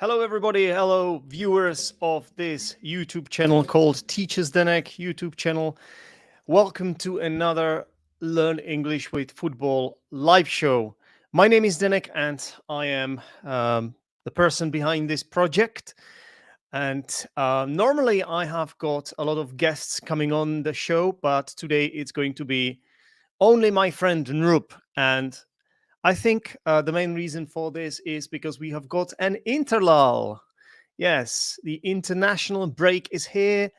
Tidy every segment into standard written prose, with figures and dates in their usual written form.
Hello, everybody. Hello, viewers of this YouTube channel called Teachers Denek YouTube channel. Welcome to another Learn English with Football live show. My name is Denek, and I am the person behind this project. And normally, I have got a lot of guests coming on the show, but today it's going to be only my friend Nrup. And I think the main reason for this is because we have got an interlull. Yes, the international break is here,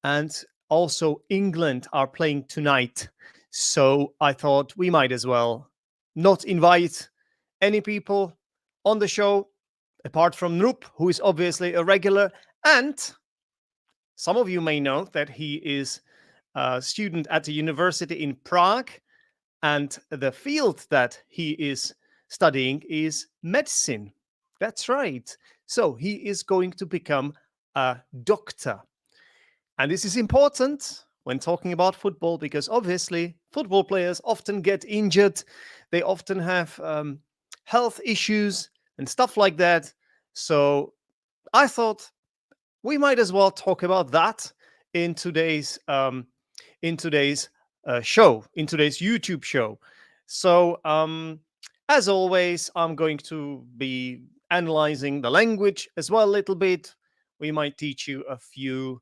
and also England are playing tonight. So I thought we might as well not invite any people on the show apart from Noop, who is obviously a regular. And some of you may know that he is a student at the university in Prague, and the field that he is studying is medicine. That's right. So he is going to become a doctor. And this is important when talking about football because obviously football players often get injured. They often have health issues and stuff like that. So I thought we might as well talk about that in today's show, in today's YouTube show. So, as always, I'm going to be analyzing the language as well a little bit. We might teach you a few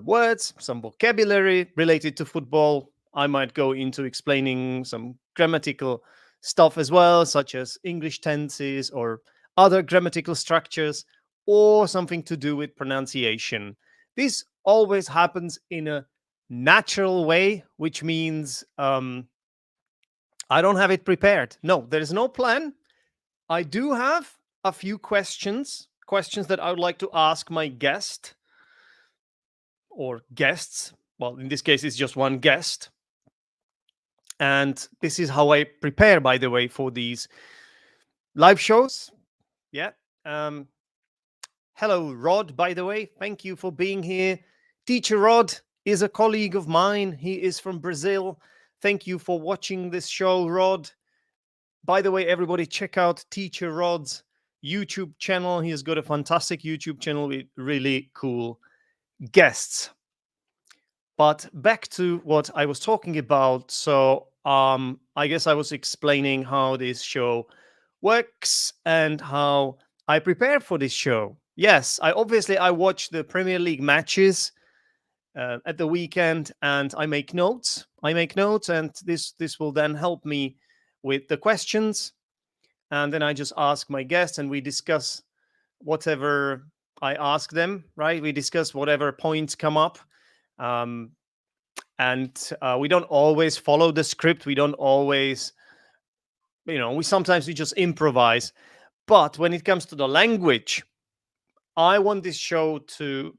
words, some vocabulary related to football. I might go into explaining some grammatical stuff as well, such as English tenses or other grammatical structures, or something to do with pronunciation. This always happens in a natural way, which means I don't have it prepared. No, there is no plan. I do have a few questions that I would like to ask my guest or guests. Well, in this case, it's just one guest. And this is how I prepare, by the way, for these live shows. Yeah. Hello, Rod, by the way. Thank you for being here. Teacher Rod is a colleague of mine. He is from Brazil. Thank you for watching this show, Rod. By the way, everybody, check out Teacher Rod's YouTube channel. He has got a fantastic YouTube channel with really cool guests. But back to what I was talking about. So I guess I was explaining how this show works and how I prepare for this show. Yes, I watch the Premier League matches at the weekend, and I make notes. And this will then help me with the questions, and then I just ask my guests, and we discuss whatever I ask them. Right? We discuss whatever points come up, and we don't always follow the script. We don't always, we sometimes just improvise. But when it comes to the language, I want this show to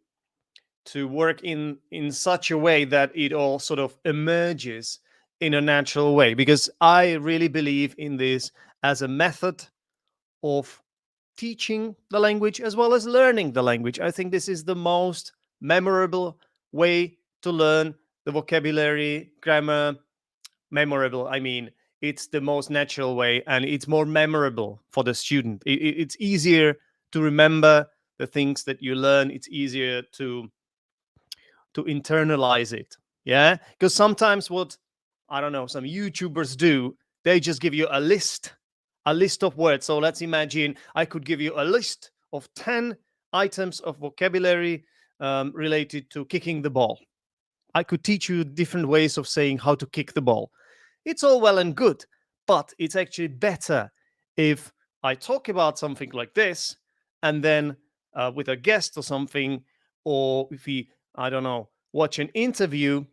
work in such a way that it all sort of emerges in a natural way, because I really believe in this as a method of teaching the language as well as learning the language. I think this is the most memorable way to learn the vocabulary, grammar. Memorable, I mean, it's the most natural way, and it's more memorable for the student. It's easier to remember the things that you learn. It's easier to internalize it. Yeah, because sometimes what, I don't know, some YouTubers do, they just give you a list of words. So let's imagine I could give you a list of 10 items of vocabulary related to kicking the ball. I could teach you different ways of saying how to kick the ball. It's all well and good, but it's actually better if I talk about something like this, and then with a guest or something, or if we, I don't know, watch an interview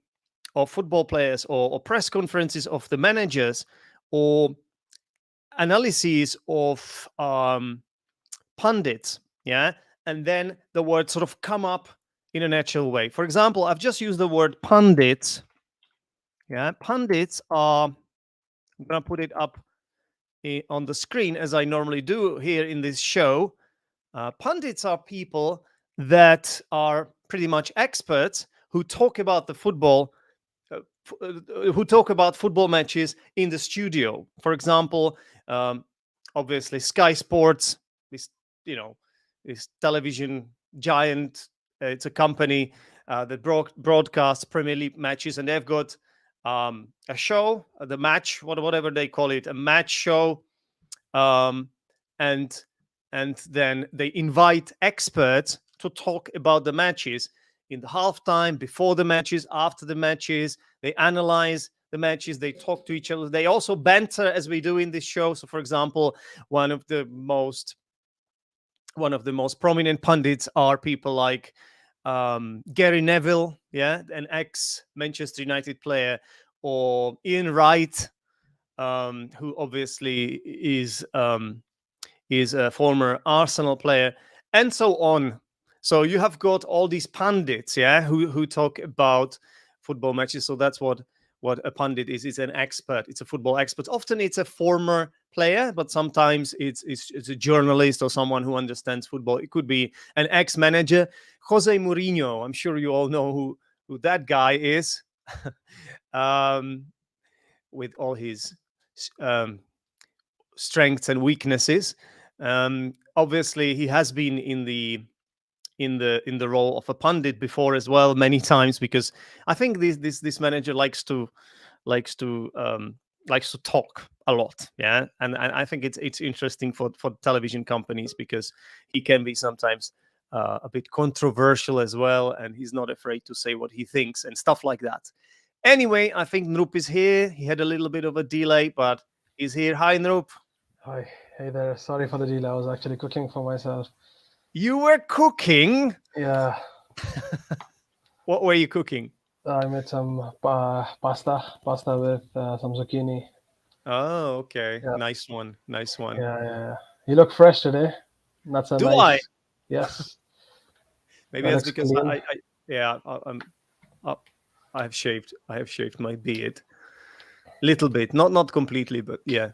of football players, or press conferences of the managers, or analyses of pundits, yeah, and then the words sort of come up in a natural way. For example, I've just used the word pundits. Yeah, pundits are, I'm going to put it up on the screen as I normally do here in this show. Pundits are people that are pretty much experts who talk about the football, who talk about football matches in the studio. For example, obviously Sky Sports, this, this television giant. It's a company that broadcasts Premier League matches, and they've got a show, the match, whatever they call it, a match show, um, and then they invite experts to talk about the matches in the halftime, before the matches, after the matches. They analyze the matches, they talk to each other, they also banter as we do in this show. So, for example, one of the most prominent pundits are people like Gary Neville, yeah, an ex Manchester United player, or Ian Wright, who obviously is a former Arsenal player, and so on. So you have got all these pundits, yeah, who talk about football matches. So that's what a pundit is. It's an expert. It's a football expert. Often it's a former player, but sometimes it's a journalist or someone who understands football. It could be an ex-manager, Jose Mourinho. I'm sure you all know who that guy is, with all his um, strengths and weaknesses. Obviously, he has been in the role of a pundit before as well, many times, because I think this manager likes to talk a lot, yeah. And I think it's interesting for television companies, because he can be sometimes a bit controversial as well, and he's not afraid to say what he thinks and stuff like that. Anyway, I think Nrup is here. He had a little bit of a delay, but he's here. Hi, Nrup. Hi, hey there. Sorry for the delay. I was actually cooking for myself. You were cooking? Yeah, What were you cooking? I made some pasta with some zucchini. Oh, okay. Yeah, Nice one. Nice one. yeah. You look fresh today. That's a Do I? nice. Yes, Maybe that that's looks because clean. yeah, I, I have shaved. I have shaved my beard, little bit, not completely, but yeah.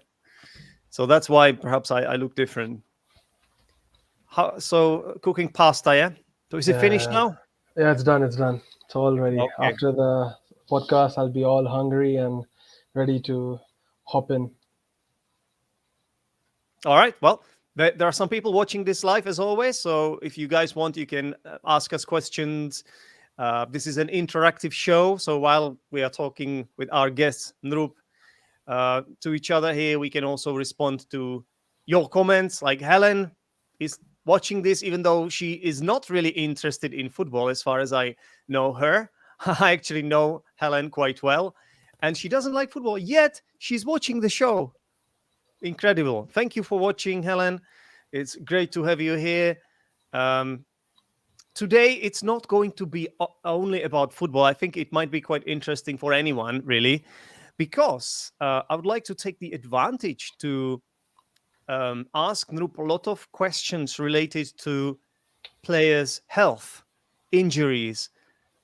So that's why perhaps I look different. So cooking pasta, yeah. So is it finished Yeah, now? yeah. It's done. It's done. It's all ready. Okay. After the podcast, I'll be all hungry and ready to hop in. All right. Well, there are some people watching this live as always. So if you guys want, you can ask us questions. This is an interactive show. So while we are talking with our guests, Nrup, to each other here, we can also respond to your comments. Like Helen is watching this, even though she is not really interested in football, as far as I know her. I actually know Helen quite well, and she doesn't like football, yet she's watching the show. Incredible. Thank you for watching, Helen. It's great to have you here. Um, Today, it's not going to be only about football. I think it might be quite interesting for anyone, really, because I would like to take the advantage to ask Nrup a lot of questions related to players' health, injuries,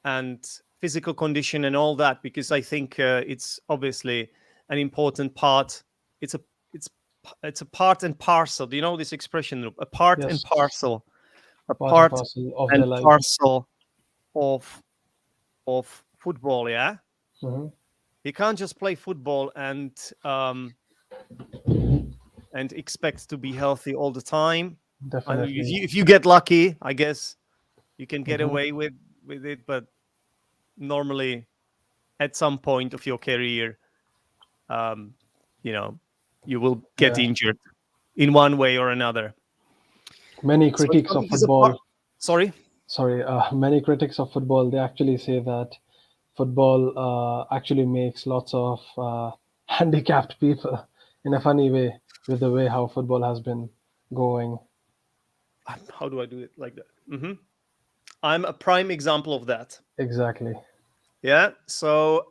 and physical condition, and all that, because I think it's obviously an important part. It's a it's it's a part and parcel. Do you know this expression, Nrup? A part and Yes, parcel. A part and part parcel of and their life. parcel of football. Yeah, Hmm. you can't just play football and expect to be healthy all the time. If Definitely. you get lucky, I guess you can get Hmm. away with it, but normally at some point of your career, um, you know, you will get Yeah. injured in one way or another. Many So if critics of something is a part, football sorry. sorry, many critics of football, they actually say that football actually makes lots of handicapped people in a funny way with the way how football has been going. How do I do it like that? I'm a prime example of that. Exactly. Yeah. So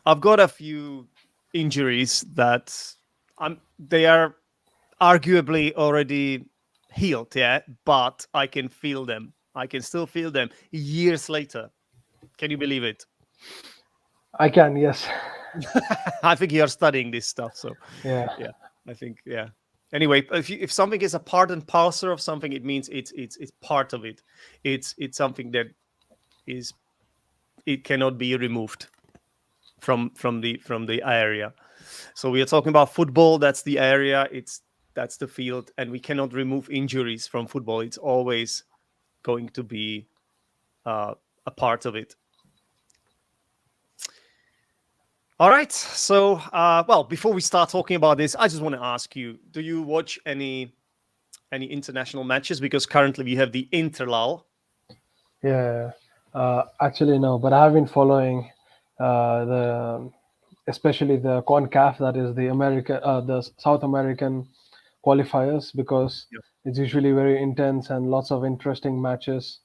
I've got a few injuries that they are arguably already healed, yeah, but I can feel them. I can still feel them years later. Can you believe it? I can, yes. I think you're studying this stuff, so Yeah, yeah, I think yeah. Anyway, if something is a part and parcel of something, it means it's part of it. It's something that is it cannot be removed from the area. So we are talking about football. That's the area. It's That's the field, and we cannot remove injuries from football. It's always going to be a part of it. All right. So, well, before we start talking about this, I just want to ask you: do you watch any international matches? Because currently we have the Interlal. Yeah, actually no, but I have been following the especially the CONCACAF, that is the South American qualifiers, because Yeah. it's usually very intense and lots of interesting matches.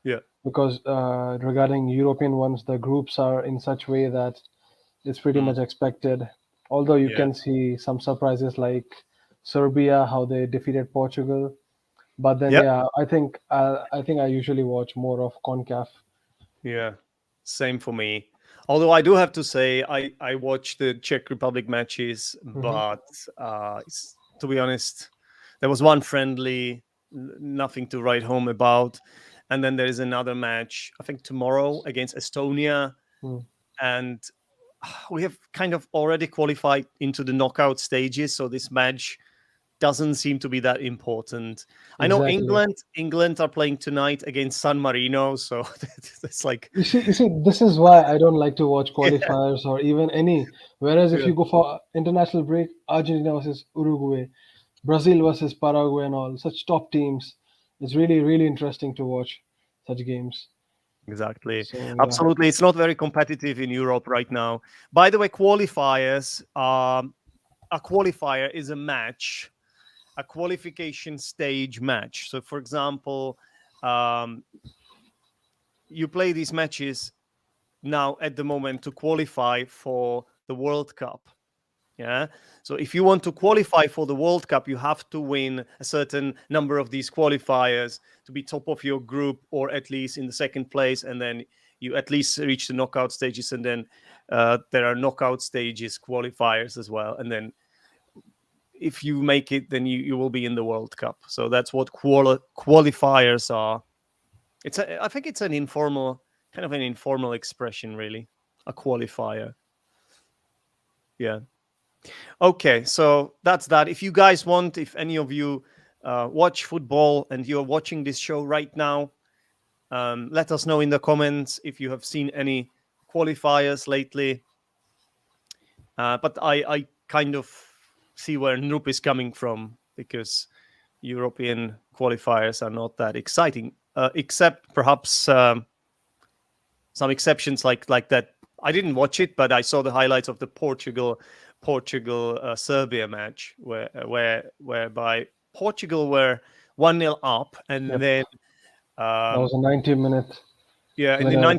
Yeah. Because regarding European ones, the groups are in such way that it's pretty Mm, much expected. Although you yeah. can see some surprises like Serbia, how they defeated Portugal. But then, Yep. yeah, I think I usually watch more of CONCACAF. Yeah. Same for me. Although I do have to say, I watch the Czech Republic matches, Hmm. but to be honest, there was one friendly, nothing to write home about, and then there is another match. I think tomorrow against Estonia, Mm, and we have kind of already qualified into the knockout stages. So this match doesn't seem to be that important. I know exactly. England are playing tonight against San Marino, so it's like You see, this is why I don't like to watch yeah, qualifiers or even any. Whereas if yeah, you go for international break, Argentina versus Uruguay, Brazil versus Paraguay, and all such top teams, it's really really interesting to watch such games. exactly. So yeah, Absolutely, it's not very competitive in Europe right now. By the way, qualifiers. A qualifier is a match, a qualification stage match. So, for example, um, you play these matches now at the moment to qualify for the World Cup. Yeah. So if you want to qualify for the World Cup, you have to win a certain number of these qualifiers to be top of your group or at least in the second place. And then you at least reach the knockout stages. And then there are knockout stages qualifiers as well. And then if you make it, then you will be in the World Cup. So that's what qualifiers are. I think it's an informal, kind of an informal expression, really, a qualifier. Yeah. Okay, so that's that. If you guys want, if any of you watch football and you're watching this show right now, let us know in the comments if you have seen any qualifiers lately. But I kind of see where Noop is coming from because European qualifiers are not that exciting, except perhaps some exceptions like that. I didn't watch it, but I saw the highlights of the Portugal Serbia match whereby Portugal were 1-0 up, and yep. then That um, was a 90-minute yeah, in the winner.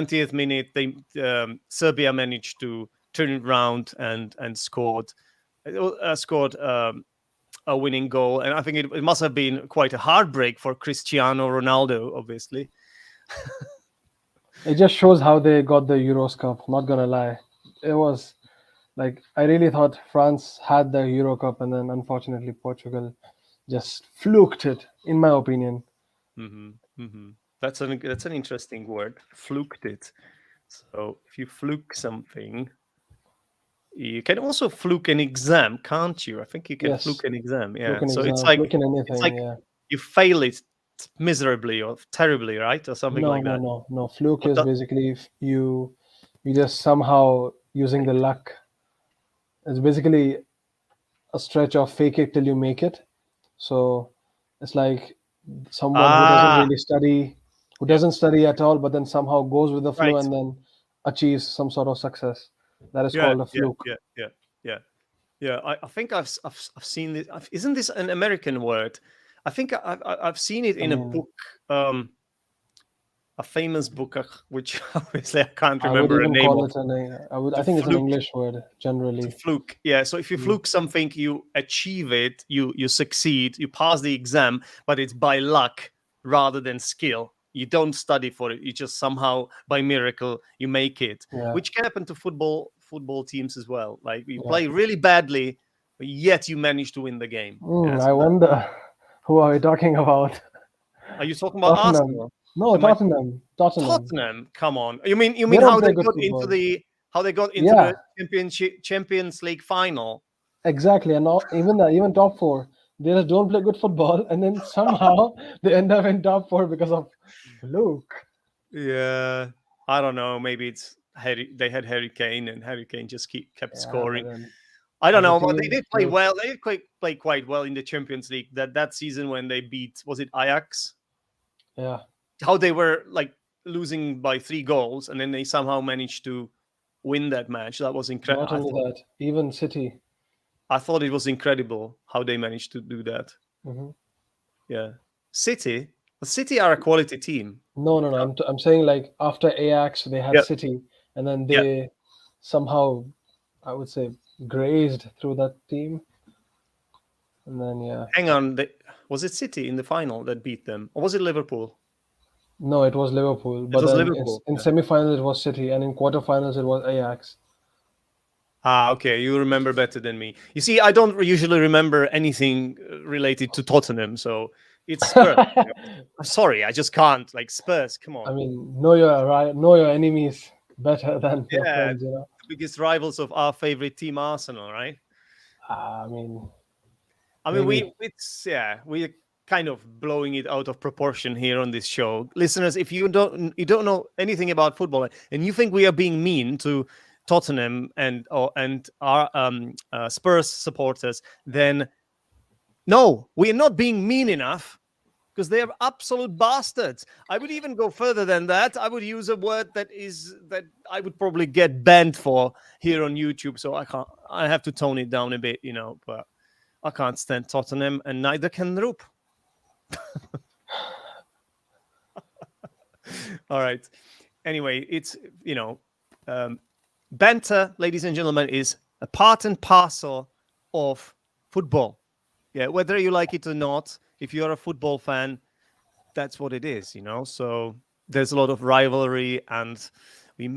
90th minute, they Serbia managed to turn it around and scored a winning goal, and I think it must have been quite a heartbreak for Cristiano Ronaldo, obviously. It just shows how they got the Euros Cup. Not gonna lie, it was like I really thought France had the Euro Cup, and then unfortunately Portugal just fluked it, in my opinion. Hmm. Hmm. That's an interesting word, fluked it. So if you fluke something, you can also fluke an exam, can't you? I think you can fluke Yes, an exam. fluke Yeah. an So exam, fluke in it's anything. like Yeah. you fail it miserably or terribly, right, or something No, like no, that. no, no. Fluke What is the, basically if you just somehow using the luck. It's basically a stretch of fake it till you make it. So it's like someone who doesn't ah, really study, who yeah, doesn't study at all, but then somehow goes with the flow right. and then achieves some sort of success. That is Yeah, called a yeah, fluke. yeah, yeah, yeah, yeah. I think I've seen this. Isn't this an American word? I think I've seen it I in a mean, book. A famous book, which obviously I can't I would remember a even name call of. it To I think it's an fluke, English word to generally. fluke, yeah. So if you Mm. fluke something, you achieve it, you succeed, you pass the exam, but it's by luck rather than skill. You don't study for it. You just somehow by miracle you make it, Yeah, which can happen to football teams as well. Like you yeah. play really badly, but yet you manage to win the game. Yeah. I So that, wonder who are we talking about? are you talking about Tottenham. Arsenal? No, Am I Tottenham. Tottenham. Tottenham, come on. You mean They don't how play they good got into football. the Yeah, Champions League final? exactly, and not, even top four, they just don't play good football, and then somehow they end up in top four because of fluke. Yeah, I don't know. Maybe it's Harry. They had Harry Kane, and Harry Kane just kept Yeah, but scoring. then I don't as a know, but they team, did play fluke. well. They did play quite well in the Champions League that season when they beat, was it Ajax? Yeah, How they were like losing by 3 goals, and then they somehow managed to win that match. That was incredible. not only that, even City. I thought it was incredible how they managed to do that. Hmm. Yeah, City are a quality team. No, no, no. I'm saying like after Ajax, they had Yeah, City, and then yeah. they somehow, I would say, grazed through that team, and then yeah. Hang on, was it City in the final that beat them, or was it Liverpool? No, it was Liverpool, It but was then Liverpool. in Yeah. semi-finals it was City, and in quarterfinals it was Ajax. Ah, okay. You remember better than me. You see, I don't usually remember anything related to Tottenham, so it's Spurs. I'm sorry, I just can't. Like Spurs, come I on. mean, know your enemies better than your Yeah, friends. the biggest rivals of our favorite team, Arsenal, right? I mean, I mean, maybe. we're kind of blowing it out of proportion here on this show. Listeners, if you don't know anything about football and you think we are being mean to Tottenham and our Spurs supporters, then no, we are not being mean enough because they are absolute bastards. I would even go further than that. I would use a word that I would probably get banned for here on YouTube. So I can't. I have to tone it down a bit, But I can't stand Tottenham, and neither can Roop. All right. Anyway, it's um, banter, ladies and gentlemen, is a part and parcel of football. Yeah, whether you like it or not, if you're a football fan, that's what it is. So there's a lot of rivalry, and we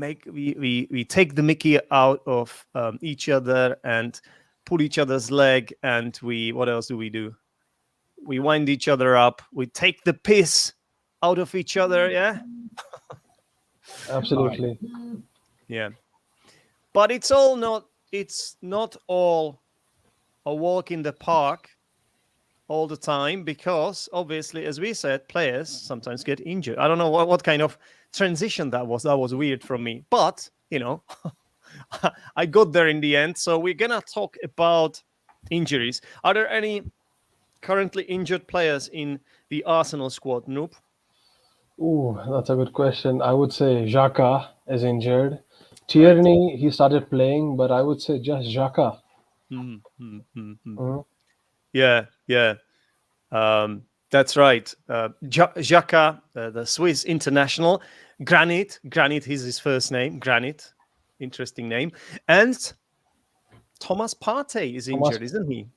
take the Mickey out of each other and pull each other's leg, and what else do we do? We wind each other up. We take the piss out of each other. Yeah. All right. Absolutely. Yeah. But it's not all a walk in the park all the time because obviously, as we said, players sometimes get injured. I don't know what kind of transition that was. That was weird from me. But, I got there in the end. So we're gonna talk about injuries. Are there any currently injured players in the Arsenal squad? Nope. Ooh, that's a good question. I would say Xhaka is injured. Right. Tierney, he started playing, but I would say just Xhaka. Mhm, mhm, mhm, mhm. Mhm. Yeah, yeah. That's right. Xhaka, the Swiss international. Granit is his first name. Granit, interesting name. And Thomas Partey is Thomas, injured, isn't he?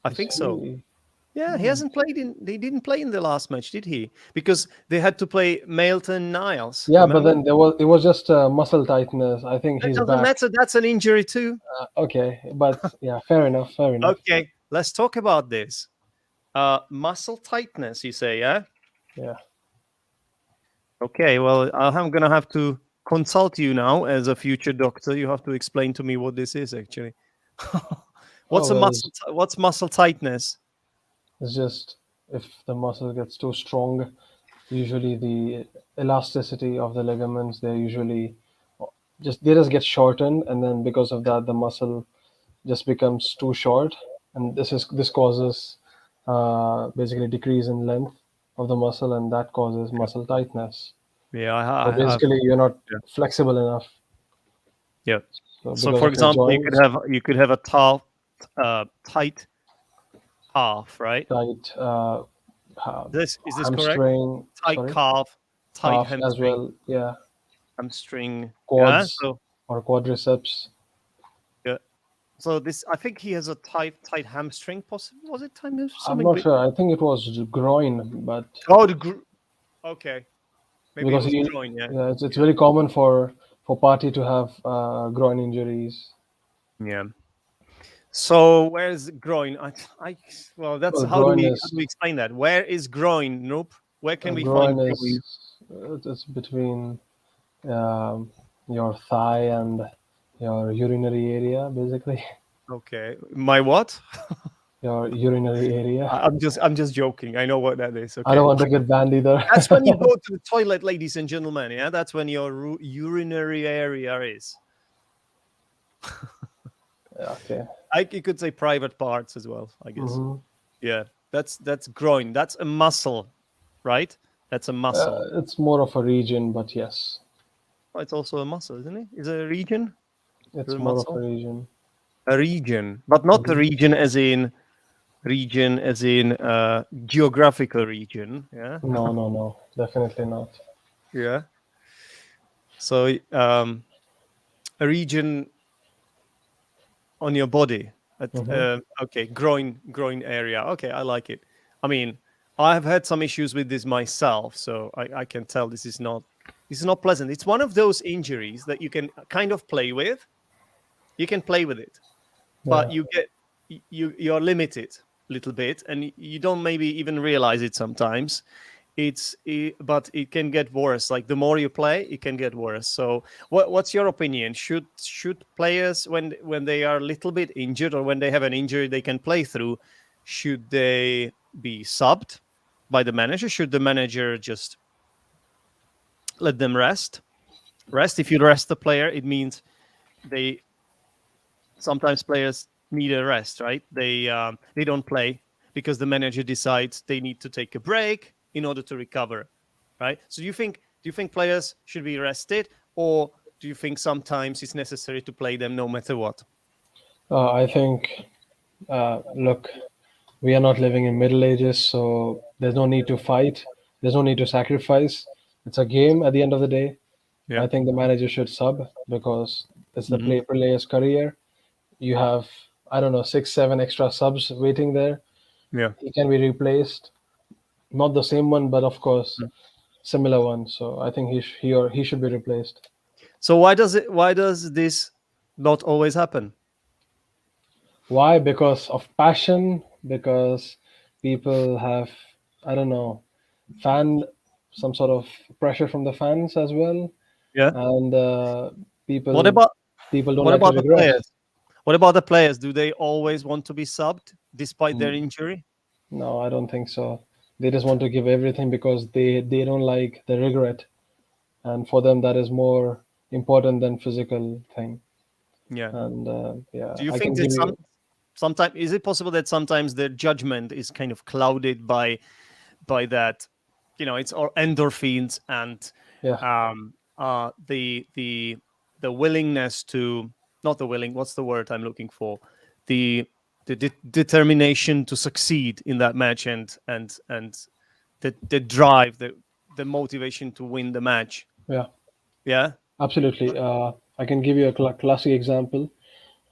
I is think so. he? Yeah, he Hmm. hasn't played in. They didn't play in the last match, did he? Because they had to play Mailton Niles. Yeah, but Remember? then it was just muscle tightness. I think That he's doesn't back. matter. That's an injury too. Okay, but yeah, fair enough, fair enough. Okay, let's talk about this. Muscle tightness, you say, yeah? Yeah. Okay, well, I'm gonna have to consult you now as a future doctor. You have to explain to me what this is actually. Oh well, What's muscle tightness? it's just if the muscle gets too strong, usually the elasticity of the ligaments, they just get shortened, and then because of that, the muscle just becomes too short, and this causes basically decrease in length of the muscle, and that causes Yeah, muscle tightness. yeah, So I have. basically, you're not Yeah, flexible enough. yeah. So So, because for of your example, joints, you could have a tight calf, right? tight ha- This is this correct? hamstring, Tight sorry, calf, tight calf as hamstring, well. Yeah, hamstring. Yeah. quads or quadriceps. Yeah. So this, I think he has a tight hamstring. Possibly was it tight hamstring? I'm Something not big. sure. I think it was groin, but Oh, okay. Maybe it because was groin. Yeah. yeah, it's Yeah. very common for party to have groin injuries. Yeah. So where's groin? Well, that's Well, how do we explain that? Where is groin? Nope. Where can we groin find is groin? it's between um, your thigh and your urinary area, basically. Okay. My what? your urinary area. I'm just joking. I know what that is. I don't Okay. want to get banned either. That's when you go to the toilet, ladies and gentlemen. Yeah, that's when your urinary area is. Okay. You could say private parts as well, I guess. Hmm. Yeah, that's groin. That's a muscle, right? That's a muscle. It's more of a region, but yes, Oh, it's also a muscle, isn't it? Is it a region? Is it's it a more of a muscle? region. A region, but not a Hmm. region as in geographical region. Yeah, No, no, no, definitely not. yeah. So a region on your body. Hmm. Okay, groin area. Okay, I like it. I mean, I have had some issues with this myself, so I can tell this is not pleasant. It's one of those injuries that you can kind of play with. You can play with it, but Yeah, you're limited a little bit, and you don't maybe even realize it sometimes. But it can get worse. Like the more you play, it can get worse. So what's your opinion? Should players, when they are a little bit injured, or when they have an injury they can play through, should they be subbed by the manager? Should the manager just let them rest? If you rest the player, it means they sometimes players need a rest, right? They don't play because the manager decides they need to take a break in order to recover, right? So do you think players should be rested, or do you think sometimes it's necessary to play them no matter what? I think. Look, we are not living in Middle Ages, so there's no need to fight. There's no need to sacrifice. It's a game at the end of the day. Yeah. I think the manager should sub because it's the Hmm. player's career. You have, I don't know, six, seven extra subs waiting there. Yeah. He can be replaced. Not the same one, but of course, similar one. So I think he or he should be replaced. So why does this not always happen? Why? Because of passion, because people have, I don't know, fan some sort of pressure from the fans as well, Yeah. and What people about people don't what like to about the regress. players? What about the players? Do they always want to be subbed despite their Mm, injury? no, I don't think so. They just want to give everything because they don't like the regret, and for them that is more important than physical thing. Yeah. And yeah, Do you I think can that give you. sometimes is it possible that sometimes their judgment is kind of clouded by that, it's all endorphins and Yeah, the willingness to, not the willing, what's the word I'm looking for, the determination to succeed in that match, and the drive, the motivation to win the match. yeah, Yeah, absolutely. I can give you a classic example.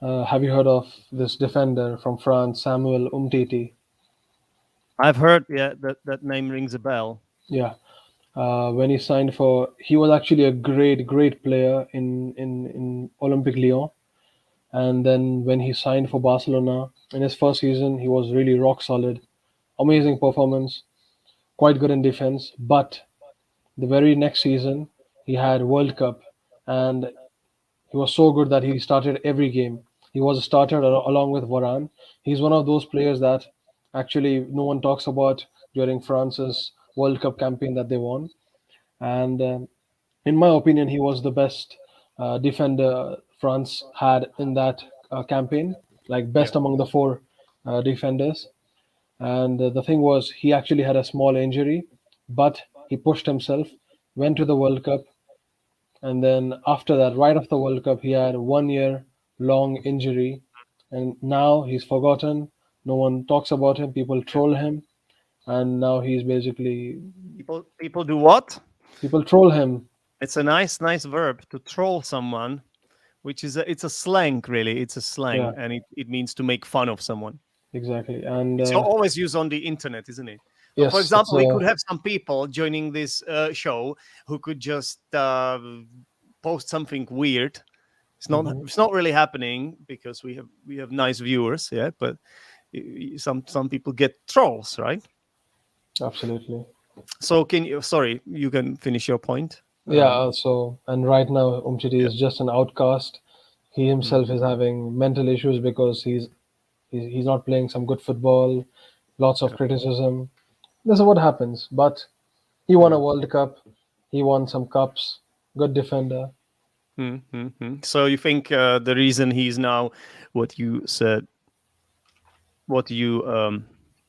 Have you heard of this defender from France, Samuel Umtiti? I've heard. Yeah, that name rings a bell. Yeah. When he signed for, he was actually a great player in Olympique Lyon. And then when he signed for Barcelona in his first season, he was really rock solid, amazing performance, quite good in defense. But the very next season, he had World Cup, and he was so good that he started every game. He was a starter along with Varane. He's one of those players that actually no one talks about during France's World Cup campaign that they won. And in my opinion, he was the best defender France had in that campaign, like Yeah. best among the four defenders. And the thing was, he actually had a small injury, but he pushed himself, went to the World Cup, and then after that, right after World Cup, he had 1 year long injury, and now he's forgotten. No one talks about him. People Yeah. troll him, and now he's basically People do what? people troll him. It's a nice verb to troll someone, which is it's a slang, really. It's a Yeah, slang, and it means to make fun of someone. exactly. And It's always used on the internet, isn't it? So, for yes, it's example, we could have some people joining this show who could just post something weird. mhm, It's not really happening because we have nice viewers, yeah. But some people get trolls, right? absolutely. So can you? Sorry, you can finish your point. Yeah. So and right now, Umchiti Yeah, is just an outcast. He Mm, himself is having mental issues because he's not playing some good football, lots of yeah. criticism. This is what happens. But he won a Mm, World Cup, he won some cups, good defender. So you think the reason he's now what you said, what you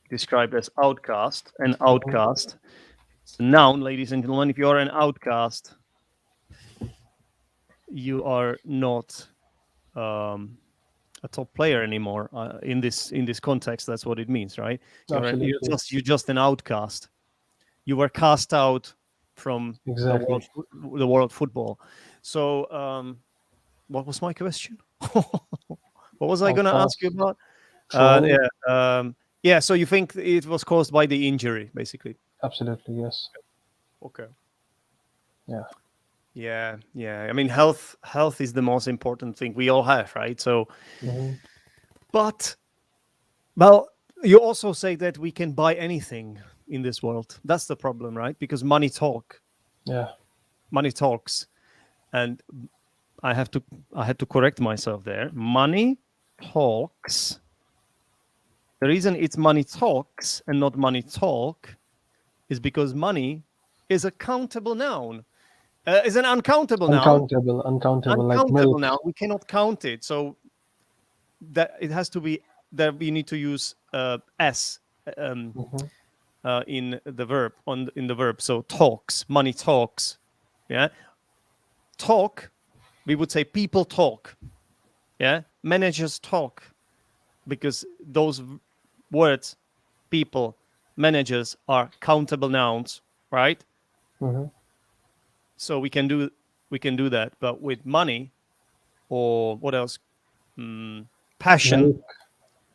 described as outcast, an Mhm. outcast, it's a noun, ladies and gentlemen. If you are an outcast, you are not um, a top player anymore in this context. That's what it means, right? Absolutely, You're just an outcast. You were cast out from exactly. the world football. So what was my question? What was I going to ask you Outcast, about? troll, Yeah, yeah. So you think it was caused by the injury, basically? absolutely, yes. Okay. Yeah. Yeah, yeah. I mean, health is the most important thing we all have, right? So, Hmm. but well, you also say that we can buy anything in this world. That's the problem, right? Because Yeah. money talks, and I have to, I had to correct myself there. Money talks. The reason it's money talks and not money talk is because money is a countable noun. Is an uncountable noun. Uncountable, like Uncountable milk. noun. We cannot count it. So that it has to be that we need to use s um, Hmm. in the verb in the verb. So talks, money talks. Yeah, talk. We would say people talk. Yeah, managers talk because those words, people, managers are countable nouns, right? Hmm. So we can do that. But with money or what else? Passion, Milk.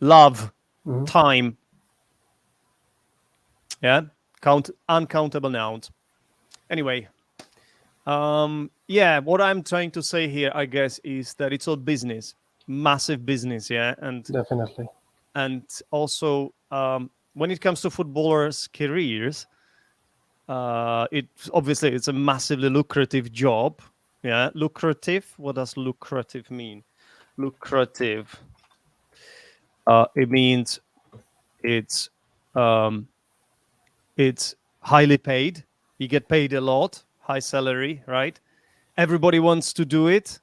love, Hmm. time. Yeah, count uncountable nouns. Anyway, yeah, what I'm trying to say here, I guess, is that it's all business, massive business. Yeah, Definitely. and also when it comes to footballers' careers, it obviously it's a massively lucrative job. Yeah, lucrative. What does lucrative mean? Lucrative. It means it's um, it's highly paid. You get paid a lot, high salary, right? Everybody wants to do it,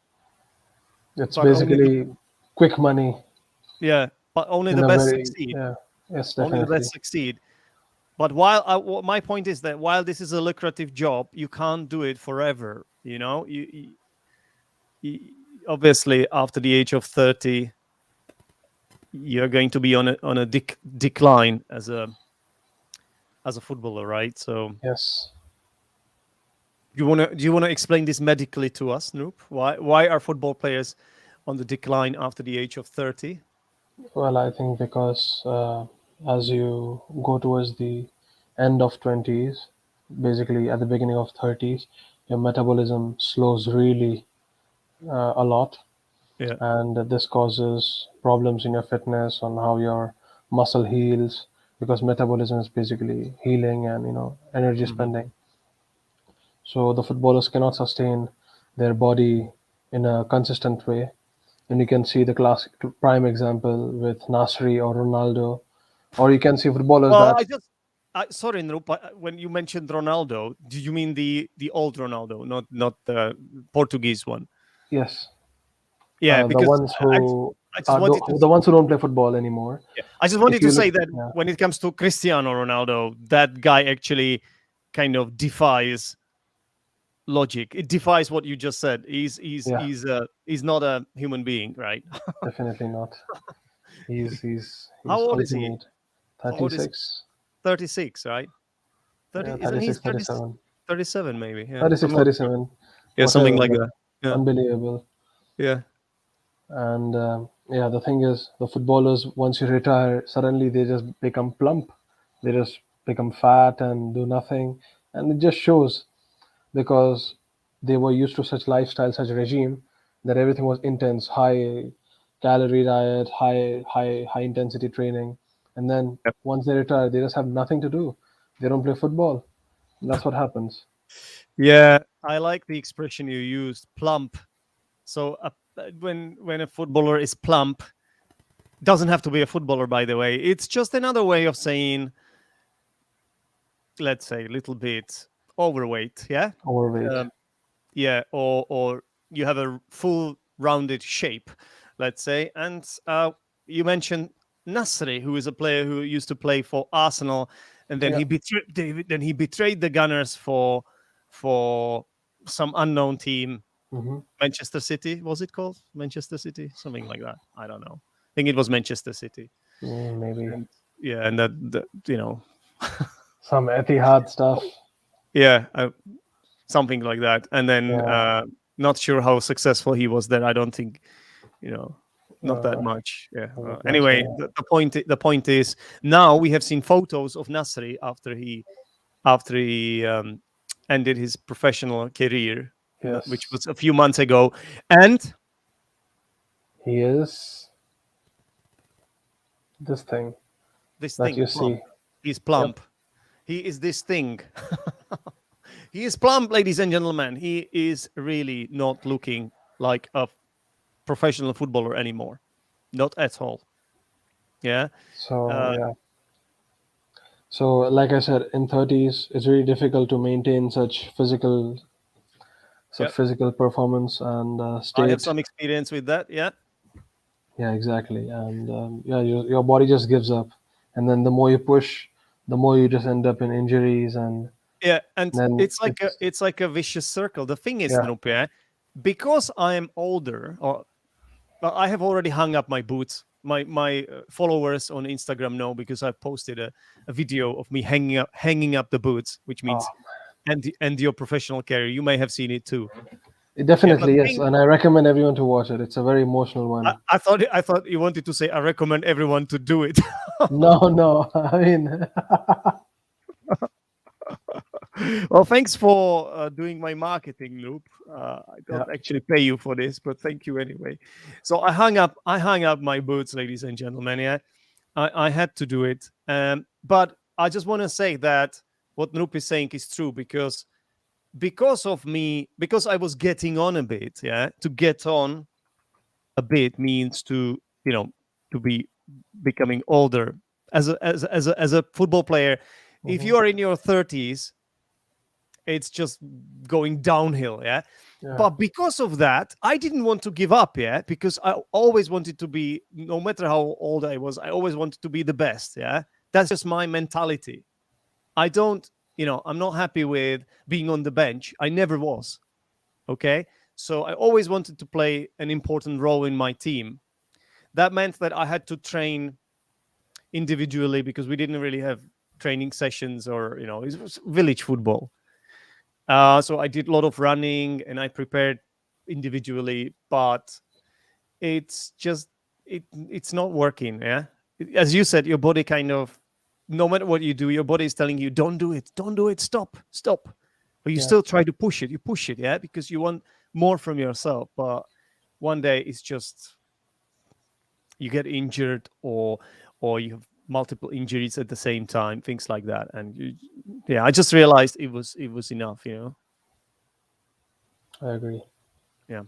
It's but only the basically quick money yeah, but only in the a best very, succeed. yeah, yes, Only the definitely. best succeed. But while my point is that while this is a lucrative job, you can't do it forever. You know, you obviously after the age of 30, you're going to be on a decline as a footballer, right? So Yes. do you wanna explain this medically to us, Noop? Why are football players on the decline after the age of 30? Well, I think because as you go towards the end of 20s, basically at the beginning of 30s, your metabolism slows really a lot, Yeah. and this causes problems in your fitness on how your muscle heals because metabolism is basically healing and energy Hmm. spending. So the footballers cannot sustain their body in a consistent way. And you can see the classic prime example with Nasri or Ronaldo, or you can see footballers Well, that, sorry, Noop, but when you mentioned Ronaldo, do you mean the old Ronaldo, not the Portuguese one? yes, Yeah, the because ones who I just are wanted to the ones who don't play football anymore. yeah, I just If wanted to you look, say that yeah, when it comes to Cristiano Ronaldo, that guy actually kind of defies logic. It defies what you just said. yeah, He's not a human being, right? definitely not. How He's old is he? ultimate. How old is 36, 36, right? 30 yeah, isn't he 36, 30, 37, 37 maybe? Yeah. 36, I'm not sure. 37, Yeah, something whatever, like but that. Yeah. unbelievable. Yeah. And yeah, the thing is, the footballers, once you retire, suddenly they just become plump. They just become fat and do nothing. And it just shows because they were used to such lifestyle, such regime, that everything was intense, high calorie diet, high intensity training. And then Yep. once they retire, they just have nothing to do. They don't play football. That's what happens. Yeah, I like the expression you used, plump. So when a footballer is plump, doesn't have to be a footballer, by the way. It's just another way of saying, let's say, a little bit overweight. Yeah. Overweight. Um, yeah, or you have a full rounded shape, let's say. And you mentioned Nasri, who is a player who used to play for Arsenal, and then Yeah. he betrayed the Gunners for some unknown team. Hmm. Manchester City, was it called Manchester City, something like that? I don't know. I think it was Manchester City. Maybe And yeah, and that some Etihad stuff. yeah, something like that. And then Yeah. not sure how successful he was there. I don't think, you know, not that Uh, much. Yeah. not much. Anyway, Yeah. the point is, now we have seen photos of Nasri after he ended his professional career, which Yes. was a few months ago, and He is this thing this that thing you plump. see. He's Yep. plump. He is this thing. He is plump, ladies and gentlemen. He is really not looking like a professional footballer anymore. Not at all. Yeah. So Uh, yeah. So like I said, in 30s, it's really difficult to maintain such yeah. physical performance and I have state. some experience with that. Yeah. Yeah, exactly. And yeah, your body just gives up, and then the more you push, the more you just end up in injuries, and Yeah. And then it's it's like a vicious circle. The thing is, yeah, Nope, yeah, because I am older, or I have already hung up my boots. My followers on Instagram know because I posted a video of me hanging up the boots, which oh, means end your professional career. You may have seen it too. Yeah, but definitely yes, and I recommend everyone to watch it. It's a very emotional one. I thought you wanted to say I recommend everyone to do it. No, no, I mean, Well, thanks for doing my marketing loop. I yeah, don't actually pay you for this, but thank you anyway. So I hung up my boots, ladies and gentlemen. Yeah, I had to do it. But I just want to say that what Noop is saying is true because of me, because I was getting on a bit. Yeah, to get on a bit means to to be becoming older as a football player. If hmm, you are in your 30s, it's just going downhill. Yeah, yeah, but because of that, I didn't want to give up. Yeah, because I always wanted to be, no matter how old I was, I always wanted to be the best. Yeah, that's just my mentality. I don't, I'm not happy with being on the bench. I never was. Okay, so I always wanted to play an important role in my team. That meant that I had to train individually because we didn't really have training sessions, or it was village football. So I did a lot of running and I prepared individually, but it's just it's not working. Yeah, as you said, your body kind of, no matter what you do, your body is telling you, don't do it, stop. But you yeah, still try to push it. You push it, yeah, because you want more from yourself. But one day it's just you get injured, or you have multiple injuries at the same time, things like that. And yeah, I just realized it was enough. I agree. Yeah.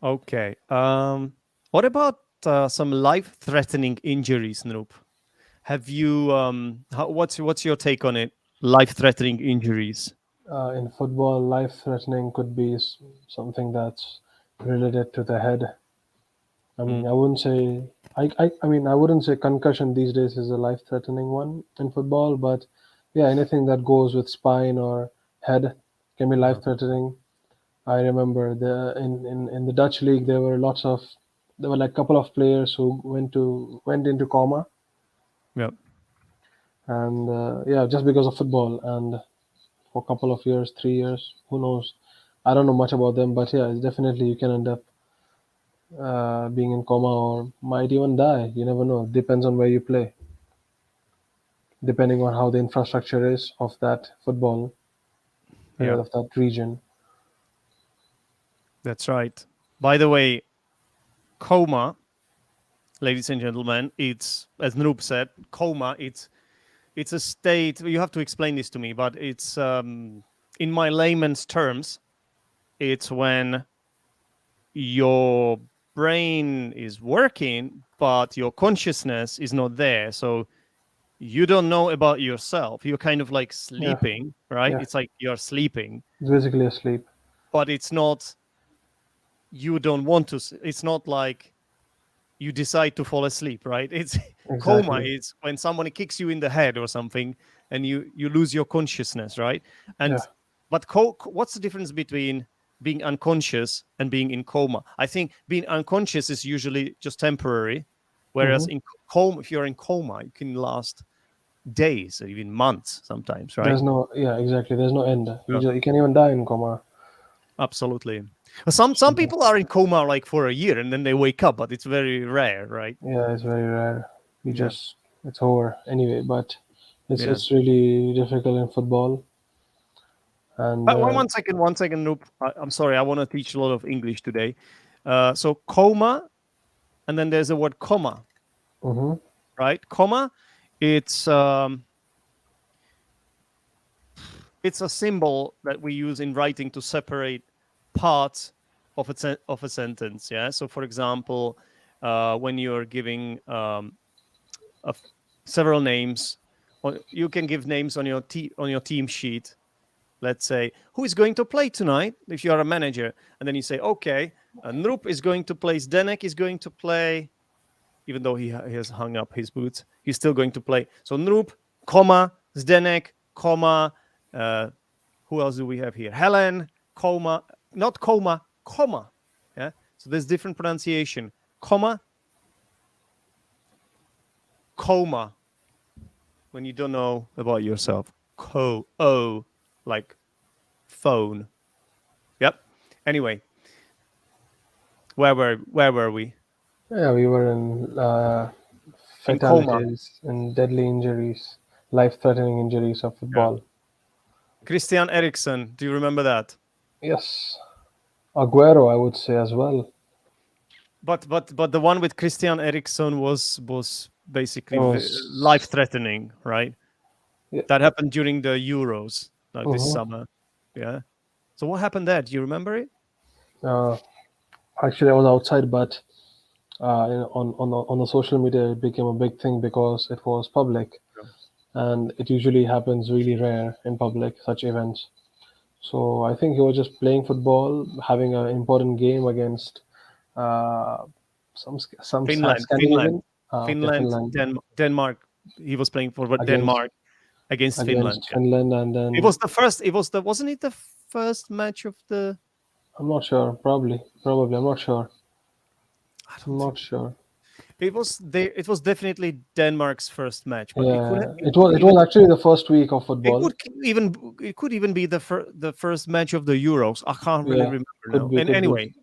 Okay. What about some life-threatening injuries, Noop? Have you what's your take on it? Life-threatening injuries. In football, life-threatening could be something that's related to the head. I Mm, mean, I wouldn't say I mean, I wouldn't say concussion these days is a life-threatening one in football, but yeah, anything that goes with spine or head can be yeah. life-threatening. I remember in the Dutch league there were like a couple of players who went into coma, Yeah. and yeah, just because of football, and for a couple of years, 3 years, who knows? I don't know much about them, but yeah, it's definitely you can end up being in coma or might even die. You never know. Depends on where you play, depending on how the infrastructure is of that football, Yeah. of that region. That's right. By the way, coma, ladies and gentlemen, it's, as Noop said, coma. It's a state. You have to explain this to me, but in my layman's terms, it's when your brain is working, but your consciousness is not there. So you don't know about yourself. You're kind of like Yeah, sleeping, right? yeah. It's like you're sleeping, It's basically asleep. but it's not, you don't want to. It's not like you decide to fall asleep, right? It's coma. Exactly. It's when somebody kicks you in the head or something and you lose your consciousness, right? And Yeah. but what's the difference between being unconscious and being in coma? I think being unconscious is usually just temporary, whereas Hmm. in coma, if you're in coma, it can last days or even months sometimes, right? There's no, yeah, exactly. There's no end. Yeah. You can even die in coma. Absolutely. Some So, people are in coma like for a year and then they wake up, but it's very rare, right? yeah, it's very rare. You Yeah. just, it's over anyway. But Yeah. it's really difficult in football. And But one second, Noop. I'm sorry, I want to teach a lot of English today. So coma, and then there's the word comma, mhm. right? Comma, it's it's a symbol that we use in writing to separate parts of of a sentence. Yeah. So, for example, when you're giving of several names, or you can give names on your on your team sheet. Let's say, who is going to play tonight? If you are a manager, and then you say, okay, Nrup is going to play, Zdenek is going to play, even though he has hung up his boots, he's still going to play. So Nrup, comma, Zdenek, comma, uh, who else do we have here? Helen, comma, not comma, comma. Yeah. So there's different pronunciation. Comma, coma. When you don't know about yourself. Like phone. Yep. Anyway, where were we? Yeah, we were in In coma. fatalities and deadly injuries, life-threatening injuries of Yeah. football. Christian Eriksen. Do you remember that? Yes, Aguero, I would say as well. But the one with Christian Eriksen was That basically was, life threatening, right? yeah. That happened during the Euros, like this Mhm. summer. Yeah. So what happened there? Do you remember it? Uh, Actually, I was outside, but on the social media, it became a big thing because it was public, and it usually happens really rare in public such events. So I think he was just playing football, having an important game against uh, Finland, Finland, Scandinavian. Okay, Finland, Finland Denmark. He was playing for against Denmark against Finland. against Yeah. Finland, and It then was the first. It was the. Wasn't it the first match of the? I'm not sure. Probably, I'm not sure. I I'm don't think not sure. it was. It was definitely Denmark's first match, but Yeah, it could it even was actually the first week of it football. could it could even be the first match of the Euros. I can't really Yeah, remember could now. be, And could be.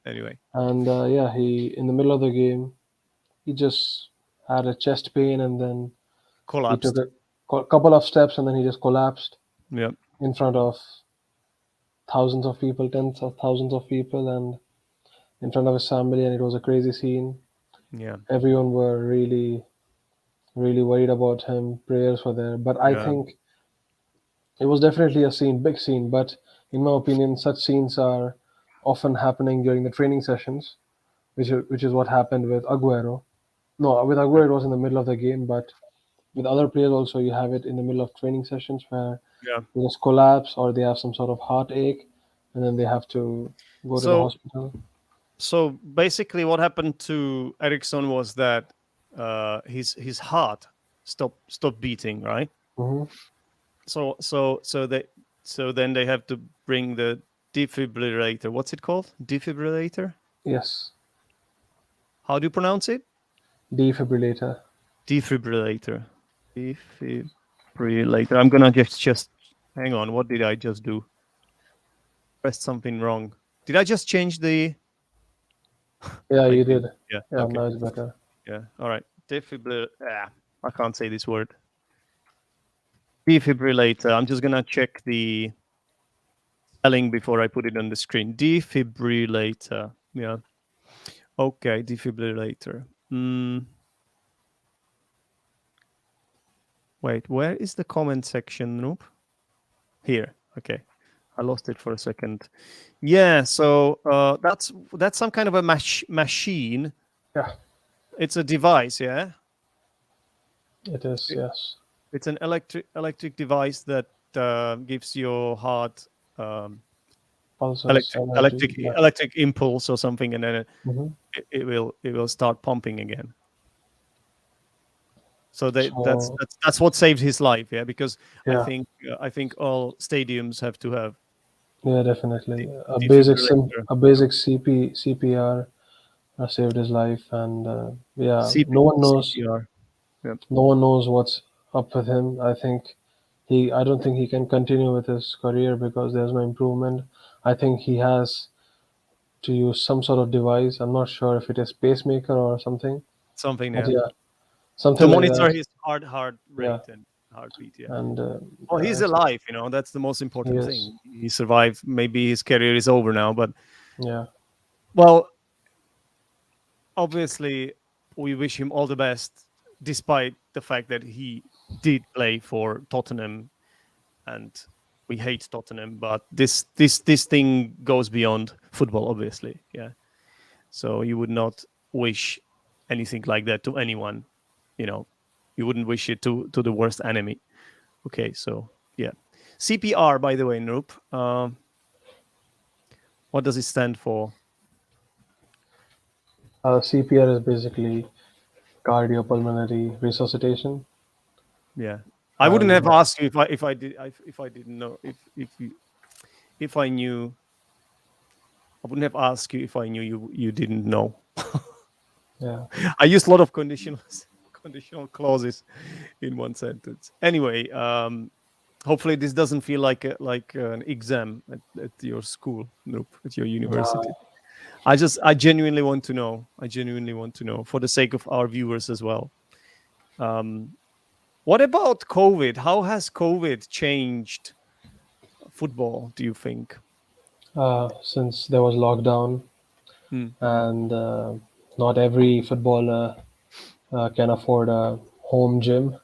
anyway, And yeah, he in the middle of the game, he just had a chest pain, and then he took collapsed. a couple of steps, and then he just collapsed Yeah, in front of thousands of people, tens of thousands of people, and in front of his family, and it was a crazy scene. yeah, Everyone were really worried about him. Prayers were there, but I yeah, think it was definitely a scene, big scene. But in my opinion, such scenes are often happening during the training sessions, which is what happened with Aguero. No, with yeah, Aguero it was in the middle of the game, but with other players also you have it in the middle of training sessions where yeah. they just collapse or they have some sort of heartache, and then they have to go to the So hospital. so basically, what happened to Ericsson was that his heart stopped beating, right? Hmm. So so then they have to bring the defibrillator. What's it called? Defibrillator? Yes, How do you pronounce it? defibrillator. Defibrillator. Defibrillator. I'm gonna just hang on. What did I just do? Pressed something wrong. Did I just change the? Yeah, I you did. did. Yeah. Yeah, Okay. now it's better. Yeah. All right. Defibrillator. I can't say this word. Defibrillator. I'm just gonna check the spelling before I put it on the screen. Defibrillator. Yeah. Okay. Defibrillator. Wait. Where is the comment section? Nope. Here. Okay. I lost it for a second. Yeah, so that's some kind of a machine. Yeah, It's a device, yeah. it is. It- Yes, It's an electric device that gives your heart um, pulses, energy. Yeah. electric impulse or something, and then Hmm. it will start pumping again. So So that's what saved his life, yeah. Because yeah, I think all stadiums have to have yeah, definitely. defibrillator, A basic CPR saved his life, and yeah, CPR. Yeah, no one knows what's up with him. I don't think he can continue with his career because there's no improvement. I think he has to use some sort of device. I'm not sure if it is pacemaker or something, something. but Yeah, yeah, to something like monitor that. his heart Yeah, rate and heartbeat. Yeah. and Well, he's it's, alive. That's the most he important is. thing. He survived. Maybe his career is over now, but Yeah, well, obviously, we wish him all the best, despite the fact that he did play for Tottenham, and we hate Tottenham. But this thing goes beyond football, obviously. Yeah. So you would not wish anything like that to anyone. You know, you wouldn't wish it to the worst enemy. Okay, so yeah, CPR. By the way, Noop. What does it stand for? CPR is basically cardiopulmonary resuscitation, Yeah, I wouldn't and have asked you if I didn't know if I knew. I wouldn't have asked you if I knew you didn't know. yeah, I used a lot of conditional conditional clauses in one sentence. Anyway, hopefully this doesn't feel like an exam at your school. Nope, at your university. uh, I genuinely want to know. I genuinely want to know for the sake of our viewers as well. Um, what about COVID? How has COVID changed football? Do you think? since there was lockdown Hmm. and not every footballer can afford a home gym.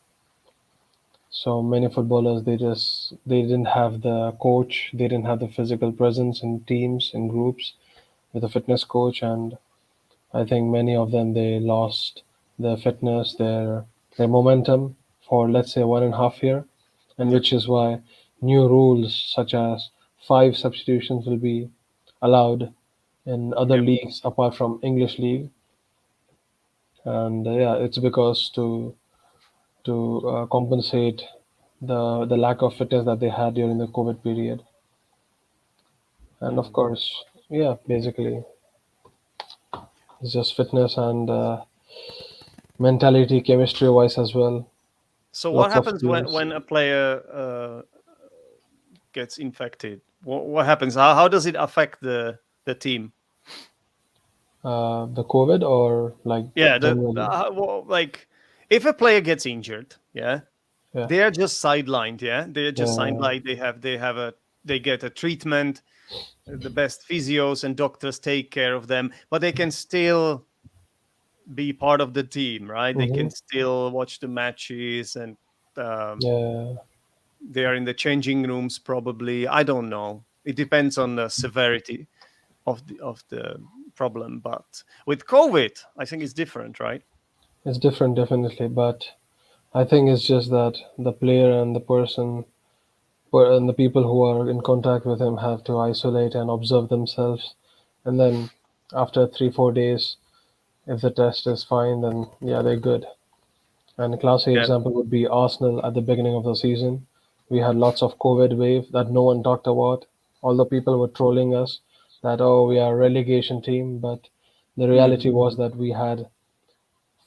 So many footballers they didn't have the coach, they didn't have the physical presence in teams in groups with a fitness coach, and I think many of them they lost their fitness, their momentum for let's say 1.5 year, and Yeah. which is why new rules such as 5 substitutions will be allowed in other Yeah. leagues apart from English league, and yeah, it's because to compensate the lack of fitness that they had during the COVID period. And of Hmm. course, yeah, basically it's just fitness and mentality, chemistry wise as well. So what Lots of happens teams. when a player gets infected? What happens? How does it affect the team? The COVID or like Yeah, generally? like if a player gets injured, yeah, Yeah, they are just sidelined. Yeah, they are just yeah, sidelined. They get a treatment. The best physios and doctors take care of them, but they can still be part of the team, right? They mm-hmm. can still watch the matches, and um, Yeah, they are in the changing rooms probably. I don't know. It depends on the severity of the problem. But with COVID, I think it's different, right? it's different definitely, but I think it's just that the player and the person and the people who are in contact with him have to isolate and observe themselves, and then after 3 4 days, if the test is fine, then yeah, they're good. And a classic Yeah. example would be Arsenal at the beginning of the season. We had lots of COVID wave that no one talked about. Although people were trolling us that oh we are a relegation team, but the Hmm. reality was that we had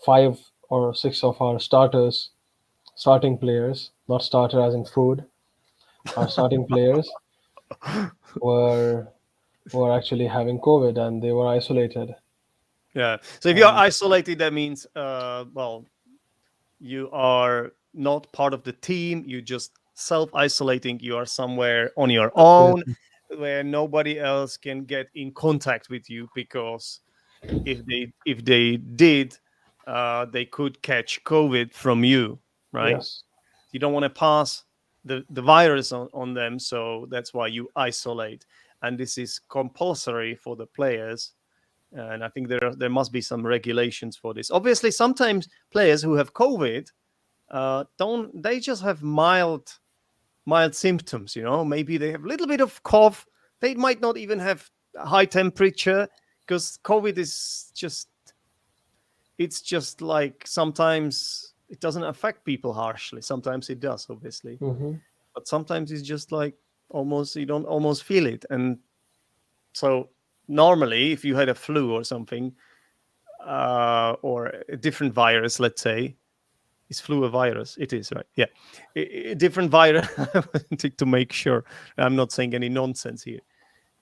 5 or 6 of our starting players, not starter as in food, our starting players were were actually having COVID and they were isolated. Yeah. So if you're And isolated, that means, well, you are not part of the team. You just self isolating. You are somewhere on your own, absolutely, where nobody else can get in contact with you, because if they did, they could catch COVID from you, right? yes, You don't want to pass. the virus on them. So that's why you isolate, and this is compulsory for the players. And I think there must be some regulations for this. Obviously, sometimes players who have COVID don't they just have mild symptoms. Maybe they have a little bit of cough. They might not even have high temperature, because COVID is just like, sometimes it doesn't affect people harshly. Sometimes it does, obviously, Hmm. but sometimes it's just like almost you don't almost feel it. And so normally, if you had a flu or something, or a different virus, let's say, is flu a virus? It is, right? Yeah, a different virus. To make sure I'm not saying any nonsense here.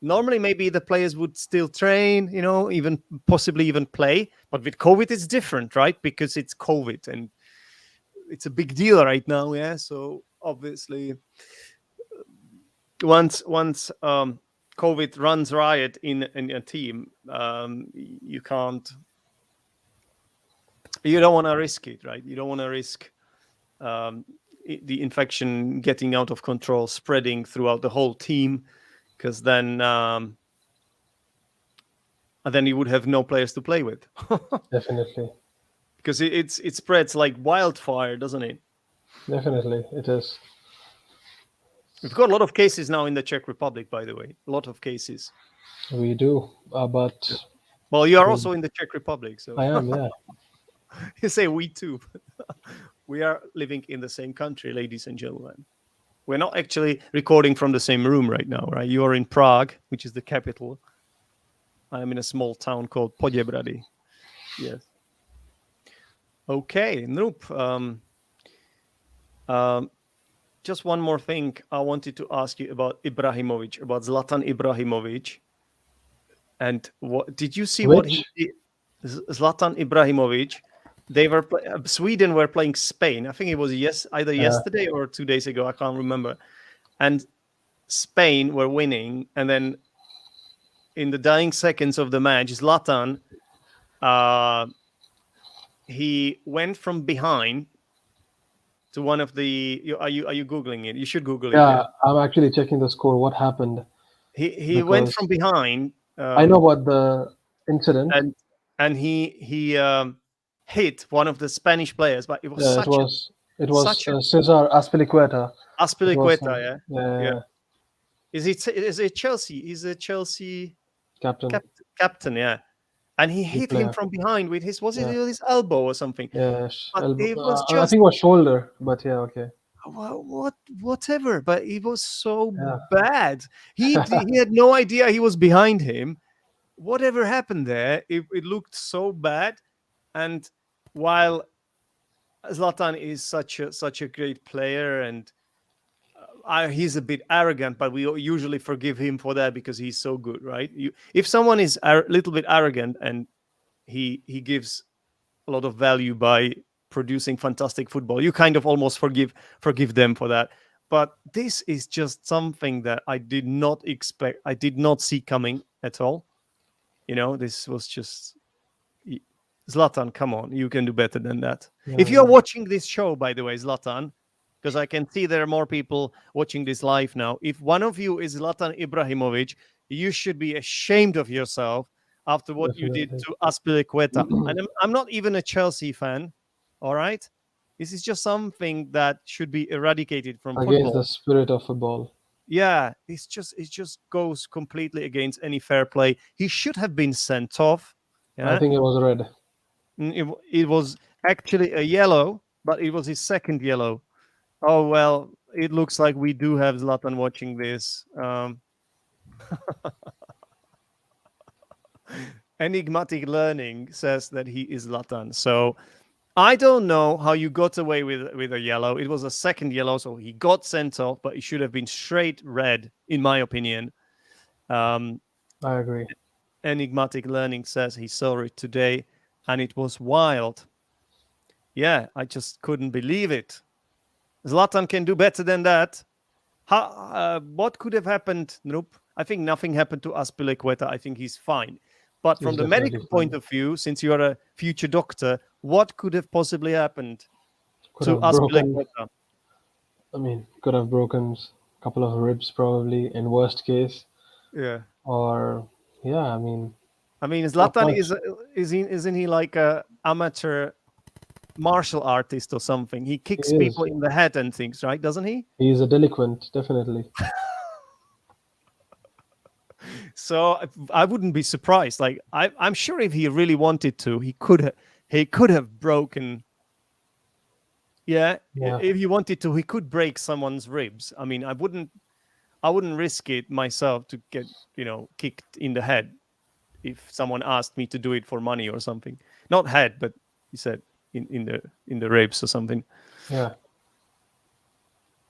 Normally, maybe the players would still train, even possibly even play. But with COVID, it's different, right? Because it's COVID and it's a big deal right now. Yeah. So obviously, once COVID runs riot in a team, you can't. You don't want to risk it, right? You don't want to risk the infection getting out of control, spreading throughout the whole team, because then you would have no players to play with. Definitely. Because it spreads like wildfire, doesn't it? Definitely, it is. We've got a lot of cases now in the Czech Republic, by the way. A lot of cases. We do, but Well, you are we, also in the Czech Republic, so I am, yeah. you say we too. We are living in the same country, ladies and gentlemen. We're not actually recording from the same room right now, right? You are in Prague, which is the capital. I am in a small town called Poděbrady. Yes. Okay, Noop. Just one more thing I wanted to ask you about Ibrahimovic, about Zlatan Ibrahimovic. And what did you see? What he Which, did? Zlatan Ibrahimovic. They were Sweden were playing Spain. I think it was either yesterday or 2 days ago. I can't remember. And Spain were winning, and then in the dying seconds of the match, Zlatan, he went from behind to one of the. Are you googling it? You should Google it. yeah, Yeah. I'm actually checking the score. What happened? He went from Because behind. I know about the incident. And he hit one of the Spanish players, but it was Yeah, it was such a Cesar Aspilicueta. It was Aspilicueta, yeah, yeah. yeah, Is it Chelsea? Is a Chelsea captain, captain, yeah. And he big hit him player. from behind with his was it Yeah, with his elbow or something? yeah, But it was I just think it was shoulder, but yeah, okay. whatever. But it was so Yeah, bad. He had no idea he was behind him. Whatever happened there, it looked so bad. And while Zlatan is such a great player, and he's a bit arrogant, but we usually forgive him for that because he's so good, right? If someone is a little bit arrogant and he gives a lot of value by producing fantastic football, you kind of almost forgive them for that. But this is just something that I did not expect. I did not see coming at all. This was just Zlatan, come on, you can do better than that. yeah, If you're yeah, watching this show, by the way, Zlatan, because I can see there are more people watching this live now. If one of you is Zlatan Ibrahimovic, you should be ashamed of yourself after what you did definitely. to Aspilicueta. And I'm not even a Chelsea fan, all right? This is just something that should be eradicated from Against the football. spirit of football. Yeah, it just goes completely against any fair play. He should have been sent off. I Yeah, think it was red. it was actually a yellow, but it was his second yellow. Oh well, it looks like we do have Zlatan watching this. Enigmatic Learning says that he is Zlatan. So I don't know how you got away with a yellow. It was a second yellow, so he got sent off, but it should have been straight red, in my opinion. Um, I agree. Enigmatic Learning says he saw it today, and it was wild. Yeah, I just couldn't believe it. Zlatan can do better than that. What could have happened? Nope. I think nothing happened to Aspilicueta. I think he's fine. But He's from the definitely medical point fine. of view, since you are a future doctor, what could have possibly happened Could to have broken. Aspilicueta? I mean, could have broken a couple of ribs probably in worst case, Yeah. or yeah, I mean, I mean, not Zlatan much. isn't he like a amateur martial artist or something? He He kicks people is. in the head and things, right? Doesn't he? He's a delinquent, definitely. So I wouldn't be surprised. Like I'm sure if he really wanted to, he could have broken. Yeah, Yeah, if he wanted to, he could break someone's ribs. I mean, I wouldn't risk it myself to get kicked in the head if someone asked me to do it for money or something. Not head, but he said in the ribs or something. yeah,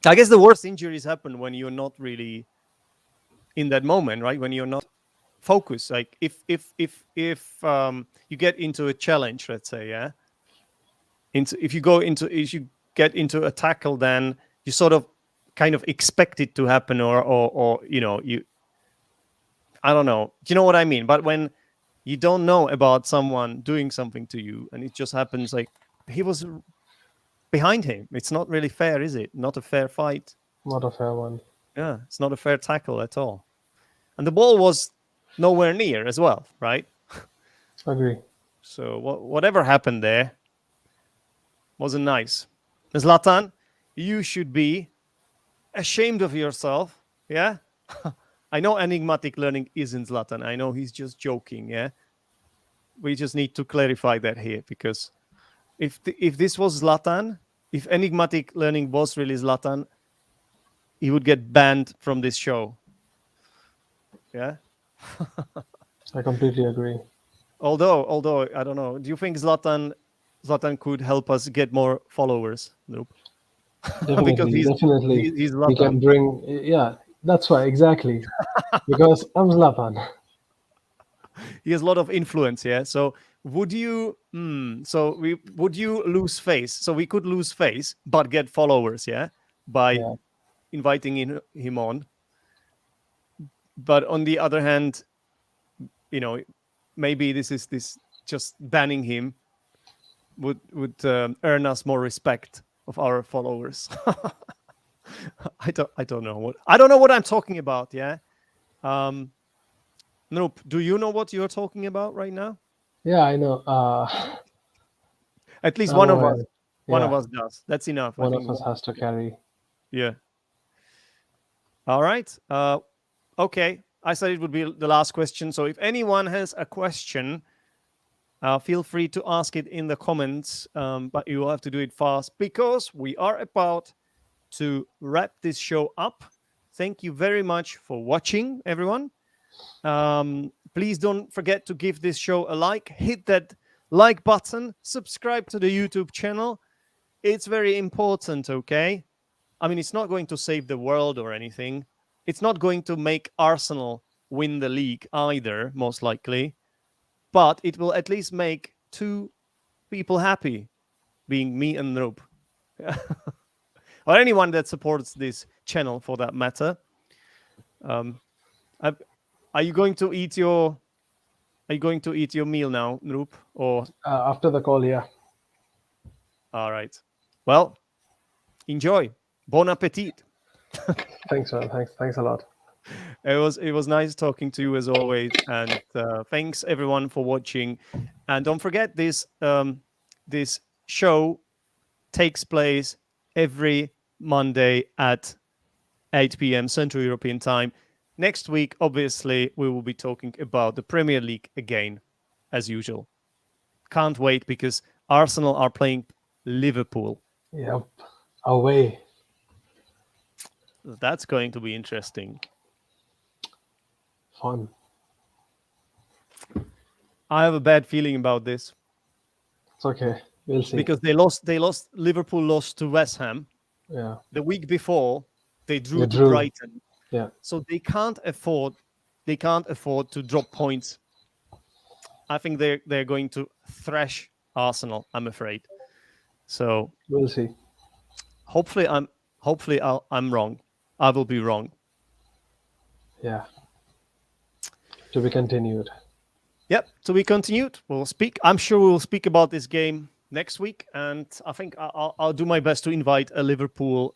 I guess the worst injuries happen when you're not really in that moment, right? When you're not focused. Like if you get into a challenge, let's say, yeah, if you get into a tackle, then you sort of kind of expect it to happen, or you I don't know. Do you know what I mean? But when you don't know about someone doing something to you and it just happens, like he was behind him, it's not really fair, is it? Not a fair fight. not a fair one. Yeah, it's not a fair tackle at all. And the ball was nowhere near as well, right? Agree. So whatever happened there wasn't nice. Zlatan, you should be ashamed of yourself. Yeah. I know enigmatic learning isn't Zlatan. I know he's just joking. Yeah. We just need to clarify that here, because if this was Zlatan, if enigmatic learning was really Zlatan, he would get banned from this show. Yeah. I completely agree. Although I don't know. Do you think Zlatan could help us get more followers? Nope. Because Definitely, definitely. he's He can Zlatan. bring, yeah, that's why, exactly. Because I'm Zlatan. He has a lot of influence. Yeah. So would you lose face? So we could lose face, but get followers. Yeah, by Yeah, inviting him on. But on the other hand, you know, maybe this just banning him would earn us more respect of our followers. I don't know what I'm talking about. Yeah. Um, Nope. Do you know what you're talking about right now? yeah, I know. At least I'm one of aware. us. One of Yeah, us does. That's enough. I one think. of us has to carry. Yeah. All right. Okay. I said it would be the last question. So if anyone has a question, feel free to ask it in the comments. But you will have to do it fast because we are about to wrap this show up. Thank you very much for watching, everyone. Please don't forget to give this show a like. Hit that like button. Subscribe to the YouTube channel. It's very important, okay? I mean, it's not going to save the world or anything. It's not going to make Arsenal win the league either, most likely. But it will at least make two people happy, being me and Rob. Or anyone that supports this channel for that matter. Um, I- are you going to eat your meal now, Noop? Or After the call, yeah. all right. Well, enjoy. Bon appetit. Thanks, man. Thanks a lot. It was nice talking to you as always, and thanks everyone for watching. And don't forget this show takes place every Monday at 8 p.m. Central European Time. Next week, obviously, we will be talking about the Premier League again, as usual. Can't wait because Arsenal are playing Liverpool. Yep. Away. That's going to be interesting. Fun. I have a bad feeling about this It's okay. We'll see. because they lost. Liverpool lost to West Ham. Yeah. The week before, they drew They to drew. Brighton. Yeah. So they can't afford to drop points. I think they're going to thrash Arsenal, I'm afraid. So We'll see. hopefully I'm wrong. I will be wrong. Yeah. To be continued. Yep. So we continued. We'll speak. I'm sure we'll speak about this game next week, and I think I'll do my best to invite a Liverpool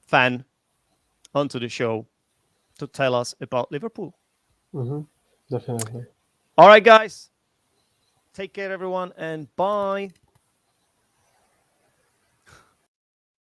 fan onto the show to tell us about Liverpool. Definitely. All right, guys. Take care, everyone, and bye.